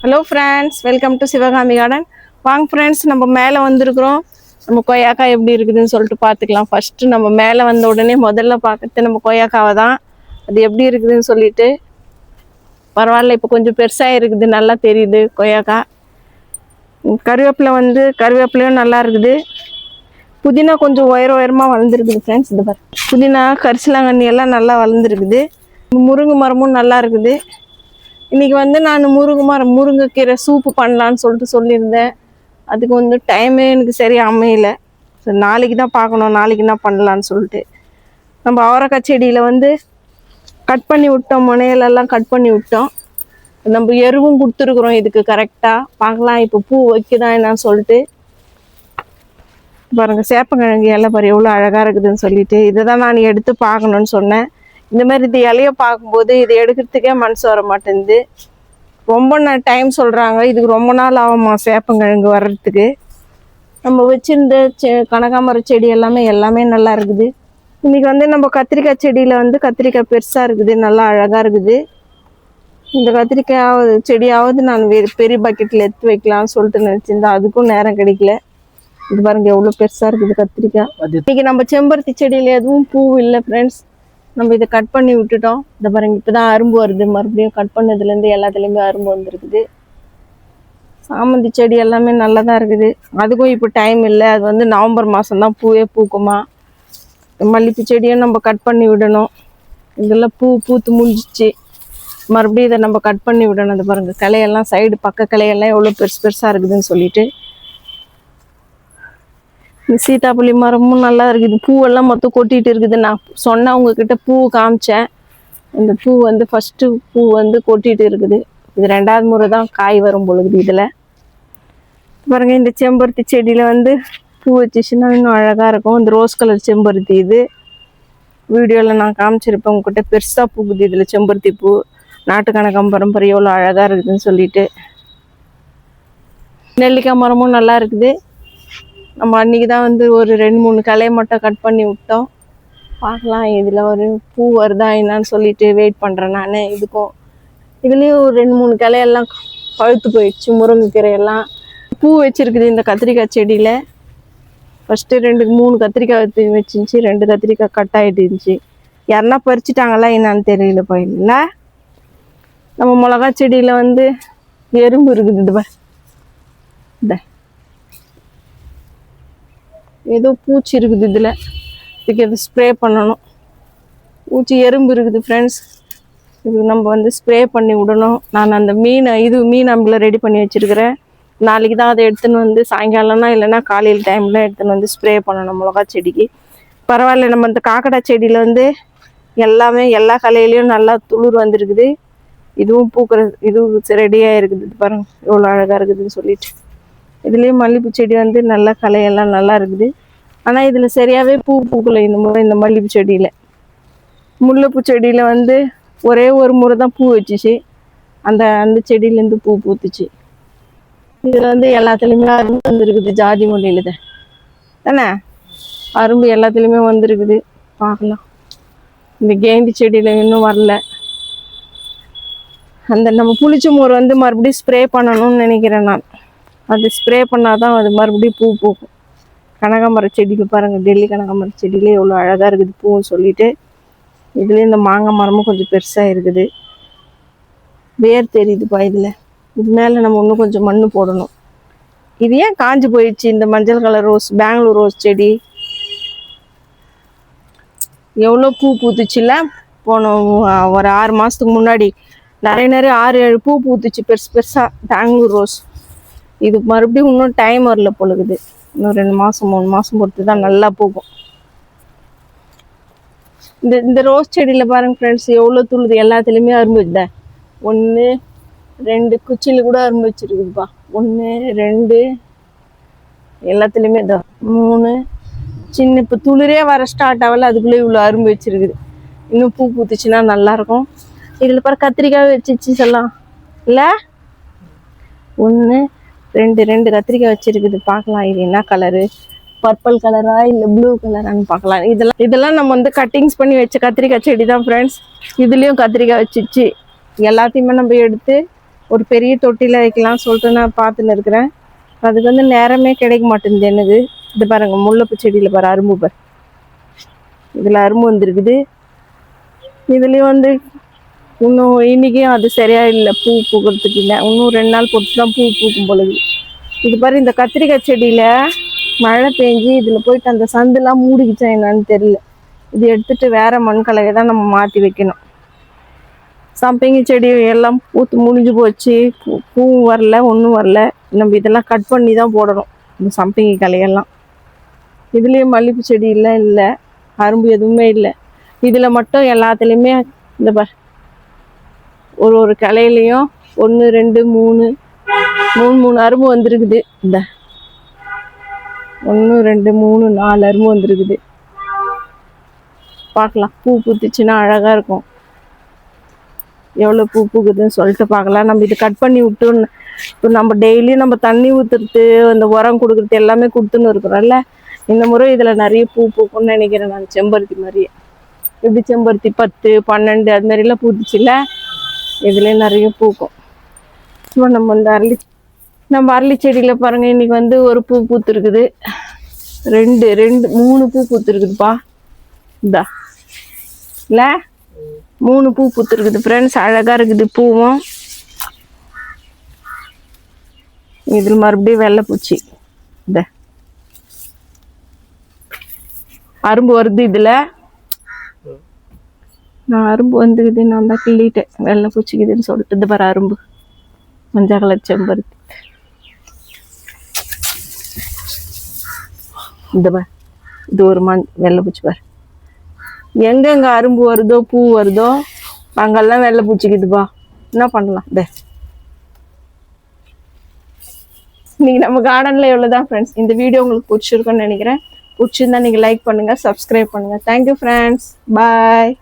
Hello friends, welcome to Sivakami garden. வாங்க friends, நம்ம மேலே வந்திருக்கிறோம். நம்ம கொய்யாக்காய் எப்படி இருக்குதுன்னு சொல்லிட்டு பார்த்துக்கலாம். ஃபஸ்ட்டு நம்ம மேலே வந்த உடனே முதல்ல பார்க்குறது நம்ம கொய்யாக்காவை தான். அது எப்படி இருக்குதுன்னு சொல்லிட்டு பரவாயில்ல, இப்போ கொஞ்சம் பெருசாக இருக்குது, நல்லா தெரியுது கொய்யாக்காய். கருவேப்பிலையும் நல்லா இருக்குது. புதினா கொஞ்சம் உயரமாக வளர்ந்துருக்குது ஃப்ரெண்ட்ஸ். இது பாரு, புதினா கரிசலாங்கண்ணி எல்லாம் நல்லா வளர்ந்துருக்குது. முருங்கை மரமும் நல்லா இருக்குது. இன்றைக்கி நான் முருங்கைக்கீரை சூப்பு பண்ணலான்னு சொல்லியிருந்தேன். அதுக்கு டைமே எனக்கு சரியாக அமையலை. சரி, நாளைக்கு தான் பார்க்கணும், நாளைக்கு என்ன பண்ணலான்னு சொல்லிட்டு. நம்ம அவரைக்காய் செடியில் கட் பண்ணி விட்டோம், முனையிலெல்லாம் கட் பண்ணி விட்டோம். நம்ம எருவும் கொடுத்துருக்குறோம் இதுக்கு கரெக்டாக. பார்க்கலாம் இப்போ பூ வைக்குதா என்னான்னு சொல்லிட்டு. பாருங்கள், சேப்பங்கிழங்கு இலை பாரு எவ்வளோ அழகாக இருக்குதுன்னு சொல்லிட்டு இதை தான் நான் எடுத்து பார்க்கணுன்னு சொன்னேன். இந்த மாதிரி இது இலையை பார்க்கும்போது இது எடுக்கிறதுக்கே மனசு வர மாட்டேங்குது. ரொம்ப டைம் சொல்கிறாங்க, இதுக்கு ரொம்ப நாள் ஆகுமா சேப்பங்கிழங்கு வர்றதுக்கு. நம்ம வச்சுருந்த கனகாமர செடி எல்லாமே நல்லா இருக்குது. இன்றைக்கி நம்ம கத்திரிக்காய் செடியில் கத்திரிக்காய் பெருசாக இருக்குது, நல்லா அழகாக இருக்குது. இந்த கத்திரிக்காய் செடியாவது நான் பெரிய பக்கெட்டில் எடுத்து வைக்கலாம்னு சொல்லிட்டு நினச்சிருந்தேன். அதுக்கும் நேரம் கிடைக்கல. இது பாருங்க எவ்வளோ பெருசாக இருக்குது கத்திரிக்காய். இன்றைக்கி நம்ம செம்பருத்தி செடியில் எதுவும் பூ இல்லை ஃப்ரெண்ட்ஸ். நம்ம இதை கட் பண்ணி விட்டுட்டோம். இந்த பாருங்க, இப்போ தான் அரும்பு வருது. மறுபடியும் கட் பண்ணதுலேருந்து எல்லாத்துலேயுமே அரும்பு வந்துருக்குது. சாமந்தி செடி எல்லாமே நல்லா தான் இருக்குது. அதுக்கும் இப்போ டைம் இல்லை. அது நவம்பர் மாதம் தான் பூவே பூக்குமா. மல்லிப்பூ செடியும் நம்ம கட் பண்ணி விடணும். இதெல்லாம் பூத்து முடிஞ்சிச்சு. மறுபடியும் இதை நம்ம கட் பண்ணி விடணும். அது பாருங்கள், கிளையெல்லாம் சைடு பக்க கிளையெல்லாம் எவ்வளோ பெருசாக இருக்குதுன்னு சொல்லிட்டு. இந்த சீத்தாப்பள்ளி மரமும் நல்லா இருக்குது. பூவெல்லாம் மொத்தம் கொட்டிகிட்டு இருக்குது. நான் சொன்னேன் உங்ககிட்ட பூ காமிச்சேன். இந்த பூ ஃபஸ்ட்டு பூ கொட்டிகிட்டு இருக்குது. இது 2வது முறை தான் காய் வரும் பொழுது. இதில் பாருங்க, இந்த செம்பருத்தி செடியில் பூ வச்சுச்சுன்னா இன்னும் அழகாக இருக்கும். இந்த ரோஸ் கலர் செம்பருத்தி இது வீடியோவில் நான் காமிச்சிருப்பேன் உங்ககிட்ட. பெருசாக பூக்குது இதில் செம்பருத்தி பூ. நாட்டு கனகாம்பரம் பாரு எவ்வளோ அழகாக இருக்குதுன்னு சொல்லிட்டு. நெல்லிக்காய் மரமும் நல்லா இருக்குது. நம்ம அன்றைக்கி தான் ஒரு 2-3 கிளையை மட்டும் கட் பண்ணி விட்டோம். பார்க்கலாம் இதில் ஒரு பூ வருதா என்னான்னு சொல்லிட்டு வெயிட் பண்ணுறேன் நான். இதுலேயும் ஒரு 2-3 கிளையெல்லாம் பழுத்து போயிடுச்சு. முருங்கைக்கீரையெல்லாம் பூ வச்சுருக்குது இந்த கத்திரிக்காய் செடியில். ஃபஸ்ட்டு 2-3 கத்திரிக்காய் வச்சுருந்துச்சி. 2 கத்திரிக்காய் கட் ஆகிட்டு இருந்துச்சு. யாருன்னா பறிச்சிட்டாங்களா என்னான்னு தெரியல போயிடல. நம்ம மிளகா செடியில் எறும்பு இருக்குது. இந்த ஏதோ பூச்சி இருக்குது இதில். இதுக்கு எது ஸ்ப்ரே பண்ணணும். எறும்பு இருக்குது ஃப்ரெண்ட்ஸ். இதுக்கு நம்ம ஸ்ப்ரே பண்ணி விடணும். நான் அந்த மீன் அம்பில் ரெடி பண்ணி வச்சுருக்கிறேன். நாளைக்கு தான் அதை எடுத்துன்னு சாயங்காலம்னா இல்லைன்னா காலையில் டைமில் எடுத்துன்னு ஸ்ப்ரே பண்ணணும் மிளகா செடிக்கு. பரவாயில்ல, நம்ம இந்த காக்கடா செடியில் எல்லா கலையிலையும் நல்லா துளிர் வந்துருக்குது. இதுவும் பூக்கிறது, இதுவும் ரெடியாக இருக்குது. பாருங்கள் எவ்வளோ அழகாக இருக்குதுன்னு சொல்லிட்டு. இதுலேயும் மல்லிகைப்பூ செடி நல்லா கலையெல்லாம் நல்லா இருக்குது. ஆனால் இதில் சரியாகவே பூக்கலை இந்த மல்லிகைப்பூ செடியில். முல்லைப்பூ செடியில் ஒரே ஒரு முறை தான் பூ வச்சிச்சு. அந்த செடியிலேருந்து பூ பூத்துச்சு. இதில் எல்லாத்துலேயுமே அரும்பு வந்துருக்குது. ஜாதி மல்லியில் தானே அரும்பு எல்லாத்துலேயுமே வந்துருக்குது. பார்க்கலாம். இந்த கேந்தி செடியில் இன்னும் வரல. நம்ம புளிச்ச மோர் மறுபடியும் ஸ்ப்ரே பண்ணணும்னு நினைக்கிறேன் நான். அது ஸ்ப்ரே பண்ணால் தான் அது மறுபடியும் பூ பூக்கும். கனகாமர செடிக்கு பாருங்கள், டெல்லி கனகாமர செடியிலே எவ்வளோ அழகாக இருக்குது பூன்னு சொல்லிட்டு. இதுலேயும் இந்த மாங்காய் மரமும் கொஞ்சம் பெருசாக இருக்குது. வேர் தெரியுதுப்பா இதில். இது மேலே நம்ம இன்னும் கொஞ்சம் மண் போடணும். இது ஏன் காஞ்சி போயிடுச்சு இந்த மஞ்சள் கலர் ரோஸ், பெங்களூர் ரோஸ் செடி எவ்வளோ பூ பூத்துச்சுல. போன ஒரு 6 மாதத்துக்கு முன்னாடி நிறைய 6-7 பூ பூத்துச்சு பெருசாக பெங்களூர் ரோஸ். இது மறுபடியும் இன்னும் டைம் வரல பொழுது. இன்னும் 2 மாதம் 3 மாதம் பொறுத்து தான் நல்லா பூக்கும். இந்த ரோஸ் செடியில் பாருங்கள் ஃப்ரெண்ட்ஸ் எவ்வளோ துளுது. எல்லாத்துலேயுமே அரும்பு இல்லை. 1 2 குச்சியில் கூட அரும்பு வச்சுருக்குதுப்பா. 1 2 எல்லாத்துலேயுமே தான் 3 சின்ன. இப்போ துளிரே வர ஸ்டார்ட் ஆகல, அதுக்குள்ளே இவ்வளோ அரும்பு வச்சுருக்குது. இன்னும் பூ பூத்துச்சுன்னா நல்லாயிருக்கும். இதில் பாரு கத்திரிக்காய் வச்சிச்சு எல்லாம் இல்லை. 1 2 கத்திரிக்காய் வச்சுருக்குது. பார்க்கலாம் இது என்ன கலரு, பர்பிள் கலரா இல்லை ப்ளூ கலரான்னு பார்க்கலாம். இதெல்லாம் நம்ம கட்டிங்ஸ் பண்ணி வச்ச கத்திரிக்காய் செடி தான் ஃப்ரெண்ட்ஸ். இதுலேயும் கத்திரிக்காய் வச்சிச்சு. எல்லாத்தையுமே நம்ம எடுத்து ஒரு பெரிய தொட்டியில் வைக்கலாம்னு சொல்லிட்டு நான் பார்த்துன்னு இருக்கிறேன். அதுக்கு வந்து நேரமே கிடைக்க மாட்டேங்குது எனக்கு. இது பாருங்க, முல்லைப்பூ செடியில் பாரு அரும்பு பாரு, இதில் அரும்பு வந்துருக்குது. இதுலேயும் வந்து இன்னும் இன்னைக்கும் அது சரியா இல்லை, பூ பூக்கிறதுக்கு இல்லை. இன்னும் 2 நாள் பொறுத்து தான் பூ பூக்கும் பொழுது. இது பாரு, இந்த கத்திரிக்காய் செடியில் மழை பெஞ்சு இதில் போயிட்டு அந்த சந்துலாம் மூடிக்கிச்சா என்னன்னு தெரியல. இது எடுத்துட்டு வேற மண்கலையை தான் நம்ம மாற்றி வைக்கணும். சம்பங்கி செடி எல்லாம் பூத்து முடிஞ்சு போச்சு, பூவும் வரல, ஒன்றும் வரல. நம்ம இதெல்லாம் கட் பண்ணி தான் போடணும் இந்த சம்பங்கி கலையெல்லாம். இதுலேயும் மல்லிகைப்பூ செடி இல்லை, அரும்பு எதுவுமே இல்லை. இதில் மட்டும் எல்லாத்துலேயுமே இந்த ஒரு கிளையிலையும் 1 2 3 அரும்பு வந்துருக்குது. இந்த 1 2 3 4 அரும்பு வந்துருக்குது. பார்க்கலாம், பூ பூத்துச்சுன்னா அழகாக இருக்கும். எவ்வளோ பூ பூக்குதுன்னு சொல்லிட்டு பார்க்கலாம். நம்ம இது கட் பண்ணி விட்டு இப்போ நம்ம டெய்லியும் நம்ம தண்ணி ஊற்றுறது, அந்த உரம் கொடுக்குறது எல்லாமே கொடுத்துன்னு இருக்கிறோம்ல. இந்த முறை இதில் நிறைய பூ பூக்கும்னு நினைக்கிறேன் நான். செம்பருத்தி மாதிரியே எப்படி செம்பருத்தி 10 12 அது மாதிரிலாம் பூத்துச்சுல்ல, இதுலேயும் நிறைய பூக்கும். இப்போ நம்ம அரளி செடியில் பாருங்கள், இன்றைக்கி வந்து ஒரு பூ பூத்துருக்குது, 3 பூ பூத்துருக்குதுப்பா. இதா இல்லை, 3 பூ பூத்துருக்குது ஃப்ரெண்ட்ஸ். அழகாக இருக்குது பூவும். இதில் மறுபடியும் வெள்ளைப்பூச்சி, இந்த அரும்பு வருது. இதில் நான் அரும்பு வந்துக்குது, நான் தான் கிள்ளிட்டேன். வெள்ளை பூச்சிக்குதுன்னு சொல்லிட்டு இது பாரு அரும்பு, மஞ்சள் கலர் செம்பருத்தி. இந்த பார், இது ஒரு வெள்ளை பூச்சி பார். எங்கெங்க அரும்பு வருதோ பூ வருதோ அங்கெல்லாம் வெள்ளை பூச்சிக்குதுப்பா. என்ன பண்ணலாம்? இன்னைக்கு நம்ம கார்டன்ல எவ்வளவுதான் ஃப்ரெண்ட்ஸ். இந்த வீடியோ உங்களுக்கு பிடிச்சிருக்குன்னு நினைக்கிறேன். பிடிச்சிருந்தா நீங்க லைக் பண்ணுங்க, சப்ஸ்கிரைப் பண்ணுங்க. தேங்க்யூ ஃப்ரெண்ட்ஸ், பாய்.